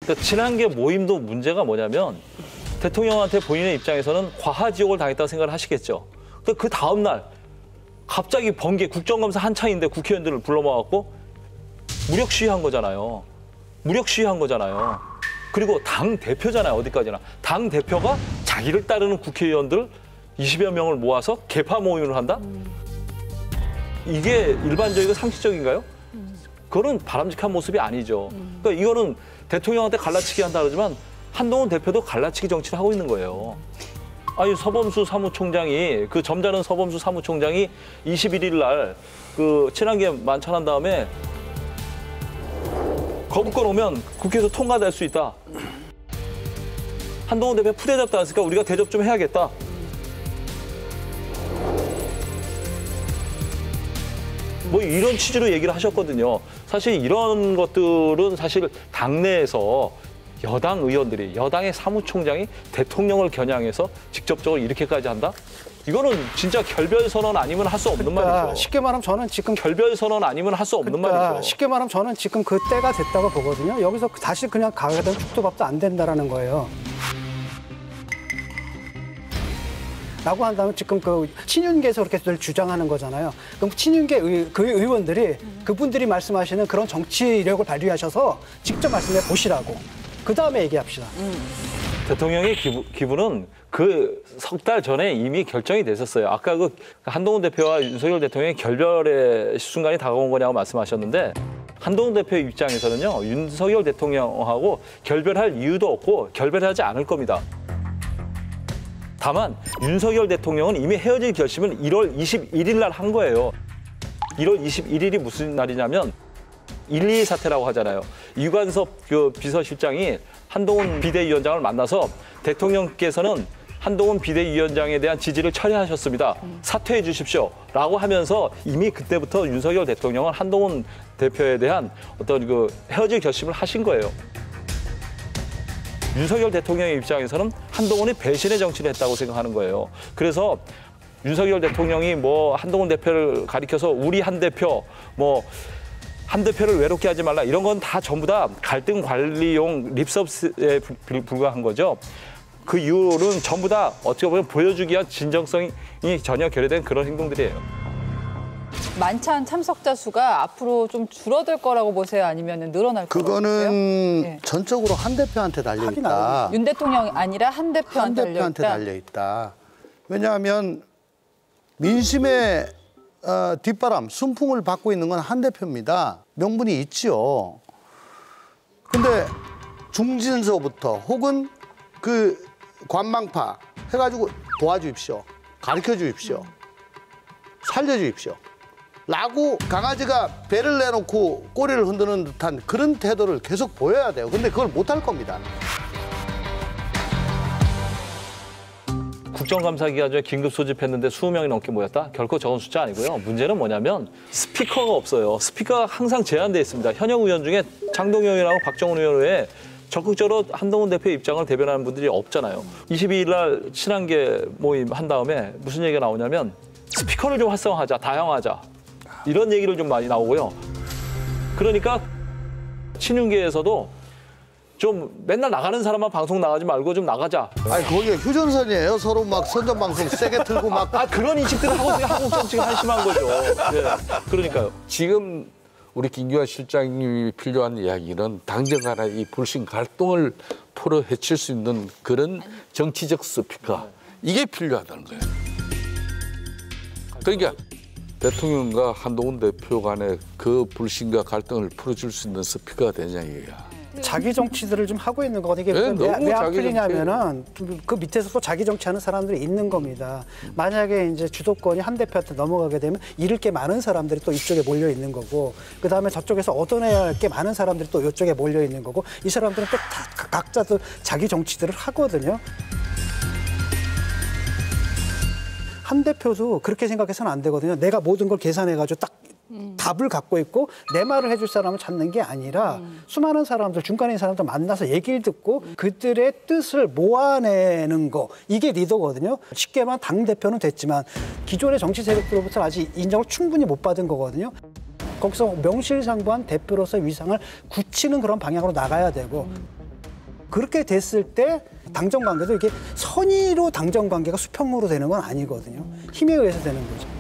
그러니까 친한계 모임도 문제가 뭐냐면 대통령한테 본인의 입장에서는 과하지옥을 당했다고 생각을 하시겠죠. 근데 그 다음 날 갑자기 번개 국정감사 한창인데 국회의원들을 불러 모아갖고 무력 시위한 거잖아요. 무력 시위한 거잖아요. 그리고 당 대표잖아요. 어디까지나. 당 대표가 자기를 따르는 국회의원들 20여 명을 모아서 개파 모임을 한다? 이게 일반적이고 상식적인가요? 그거는 바람직한 모습이 아니죠. 그러니까 이거는 대통령한테 갈라치기 한다 그러지만 한동훈 대표도 갈라치기 정치를 하고 있는 거예요. 아니 서범수 사무총장이 그 점잖은 서범수 사무총장이 21일 날 그 친한계 만찬한 다음에 거부권 오면 국회에서 통과될 수 있다. 한동훈 대표 푸대접도 안 했으니까 우리가 대접 좀 해야겠다. 뭐 이런 취지로 얘기를 하셨거든요. 사실 이런 것들은 사실 당내에서 여당 의원들이, 여당의 사무총장이 대통령을 겨냥해서 직접적으로 이렇게까지 한다? 이거는 진짜 결별선언 아니면 할 수 없는 말이죠. 쉽게 말하면 저는 지금 결별선언 아니면 할 수 없는 말이죠. 쉽게 말하면 저는 지금 그 때가 됐다고 보거든요. 여기서 다시 그냥 가게 되면 죽도 밥도 안 된다라는 거예요. 라고 한다면 지금 그 친윤계에서 그렇게 늘 주장하는 거잖아요. 그럼 친윤계 그 의원들이 그분들이 말씀하시는 그런 정치력을 발휘하셔서 직접 말씀해 보시라고. 그 다음에 얘기합시다. 대통령의 기분은 그 석 달 전에 이미 결정이 됐었어요. 아까 그 한동훈 대표와 윤석열 대통령의 결별의 순간이 다가온 거냐고 말씀하셨는데 한동훈 대표의 입장에서는요. 윤석열 대통령하고 결별할 이유도 없고 결별하지 않을 겁니다. 다만 윤석열 대통령은 이미 헤어질 결심을 1월 21일 날 한 거예요. 1월 21일이 무슨 날이냐면 1.2 사태라고 하잖아요. 이관섭 그 비서실장이 한동훈 비대위원장을 만나서 대통령께서는 한동훈 비대위원장에 대한 지지를 철회하셨습니다. 사퇴해 주십시오. 라고 하면서 이미 그때부터 윤석열 대통령은 한동훈 대표에 대한 어떤 그 헤어질 결심을 하신 거예요. 윤석열 대통령의 입장에서는 한동훈이 배신의 정치를 했다고 생각하는 거예요. 그래서 윤석열 대통령이 뭐 한동훈 대표를 가리켜서 우리 한 대표 뭐 한 대표를 외롭게 하지 말라 이런 건 다 전부 다 갈등 관리용 립서비스에 불과한 거죠. 그 이유는 전부 다 어떻게 보면 보여주기 위한 진정성이 전혀 결여된 그런 행동들이에요. 만찬 참석자 수가 앞으로 좀 줄어들 거라고 보세요? 아니면 늘어날 거라고 보세요? 그거는 네. 전적으로 한 대표한테 달려있다. 윤 대통령이 아니라 한 대표한테 달려있다. 왜냐하면 민심의 뒷바람, 순풍을 받고 있는 건 한 대표입니다. 명분이 있죠. 근데 중진서부터 혹은 그 관망파 해가지고 도와주십시오. 가르쳐주십시오. 살려주십시오. 라고 강아지가 배를 내놓고 꼬리를 흔드는 듯한 그런 태도를 계속 보여야 돼요. 근데 그걸 못할 겁니다. 국정감사 기간중에 긴급 소집했는데 20명이 넘게 모였다? 결코 적은 숫자 아니고요. 문제는 뭐냐면 스피커가 없어요. 스피커가 항상 제한돼 있습니다. 현역 의원 중에 장동영 의원하고 박정훈 의원 외에 적극적으로 한동훈 대표의 입장을 대변하는 분들이 없잖아요. 22일 날 친한계 모임 한 다음에 무슨 얘기가 나오냐면 스피커를 좀 활성화하자, 다양화하자. 이런 얘기를 좀 많이 나오고요. 그러니까 친윤계에서도 좀 맨날 나가는 사람만 방송 나가지 말고 좀 나가자. 아니 거기가 휴전선이에요. 서로 막 선전방송 세게 틀고 막. 그런 인식들을 하고 한국 정치가 한심한 거죠. 네, 그러니까요. 지금 우리 김기화 실장님이 필요한 이야기는 당정 간의 이 불신 갈등을 풀어 헤칠 수 있는 그런 정치적 스피커. 이게 필요하다는 거예요. 그러니까 대통령과 한동훈 대표 간의 그 불신과 갈등을 풀어줄 수 있는 스피커가 되냐 이거야. 자기 정치들을 좀 하고 있는 거거든요. 이게 네, 왜 안 풀리냐면은 그 밑에서 또 자기 정치하는 사람들이 있는 겁니다. 만약에 이제 주도권이 한 대표한테 넘어가게 되면 잃을 게 많은 사람들이 또 이쪽에 몰려 있는 거고, 그 다음에 저쪽에서 얻어내야 할 게 많은 사람들이 또 이쪽에 몰려 있는 거고, 이 사람들은 또 다 각자도 자기 정치들을 하거든요. 한 대표도 그렇게 생각해서는 안 되거든요. 내가 모든 걸 계산해가지고 딱 답을 갖고 있고 내 말을 해줄 사람을 찾는 게 아니라 수많은 사람들, 중간에 있는 사람들 만나서 얘기를 듣고 그들의 뜻을 모아내는 거, 이게 리더거든요. 쉽게 말하면 당대표는 됐지만 기존의 정치 세력들로부터 아직 인정을 충분히 못 받은 거거든요. 거기서 명실상부한 대표로서의 위상을 굳히는 그런 방향으로 나가야 되고, 그렇게 됐을 때 당정 관계도 이게 선의로 당정 관계가 수평으로 되는 건 아니거든요. 힘에 의해서 되는 거죠.